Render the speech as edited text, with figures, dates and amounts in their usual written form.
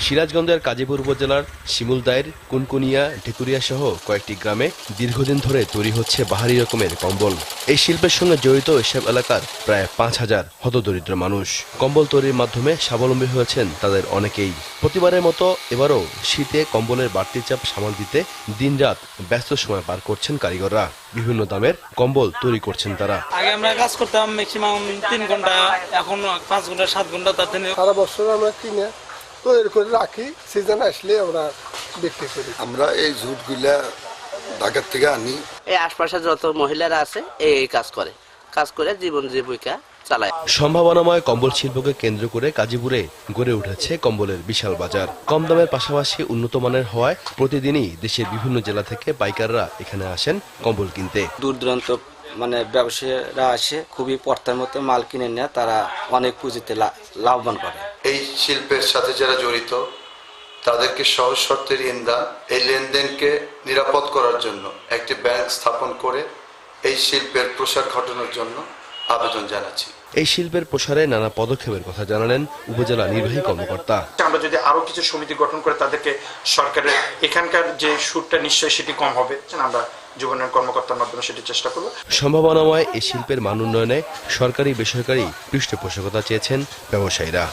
সিরাজগঞ্জের কাজীপুর উপজেলার শিমুলদায়ের কুনকুনিয়া ঢেকুরিয়া সহ কয়েকটি গ্রামে দীর্ঘদিন ধরে তৈরি হচ্ছে বাহারি রকমের কম্বল। এই শিল্পের সঙ্গে জড়িত এসব এলাকার প্রায় ৫,০০০ হতদরিদ্র মানুষ। কম্বল তৈরির মাধ্যমে স্বাবলম্বী হয়েছেন তাদের অনেকেই। প্রতিবারের মতো এবারও শীতে কম্বলের বাড়তি চাপ সামাল দিতে দিনরাত ব্যস্ত সময় পার করছেন কারিগররা। বিভিন্ন দামের কম্বল তৈরি করছেন তারা। আগে আমরা কাজ করতাম ম্যাক্সিমাম ৩ ঘন্টা, এখন ৫ ঘন্টা ৭ ঘন্টা। তাতে সারা বছর আমরা কিনে তৈরি করে রাখি, সিজন আসলে আমরা বিক্রি করি। আমরা এই ঝুটগুলা ঢাকার থেকে আনি। এই আশপাশে যত মহিলারা আছে এই কাজ করে জীবন জীবিকা চালায়। সম্ভাবনাময় কম্বল শিল্পকে কেন্দ্র করে গাজীপুরে গড়ে উঠেছে কম্বলের বিশাল বাজার। কম দামের পাশাপাশি উন্নত মানের হওয়ায় প্রতিদিনই দেশের বিভিন্ন জেলা থেকে পাইকাররা এখানে আসেন কম্বল কিনতে। দূর দূরান্ত ব্যবসায়ীরা আসে, খুবই পর্তার মতো মাল কিনে নেয়, তারা অনেক পুঁজিতে লাভবান করে। এই শিল্পের সাথে যারা জড়িত তাদেরকে সহজ শর্তে ঋণ দান, এই লেনদেনকে নিরাপদ করার জন্য একটি ব্যাংক স্থাপন করে এই শিল্পের প্রসার ঘটানোর জন্য আবেদন জানাচ্ছি। এই শিল্পের প্রসারে নানা পদক্ষেপের কথা জানালেন উপজেলা নির্বাহী কর্মকর্তা। আমরা যদি আরো কিছু সমিতি গঠন করে তাদেরকে সরকারের এখানকার যে সুদটা নিশ্চয়ই সেটি কম হবে, আমরা যুব উন্নয়ন কর্মকর্তার মাধ্যমে সেটি চেষ্টা করব। সম্ভাবনাময় এই শিল্পের মান উন্নয়নে সরকারি বেসরকারি পৃষ্ঠপোষকতা চেয়েছেন ব্যবসায়ীরা।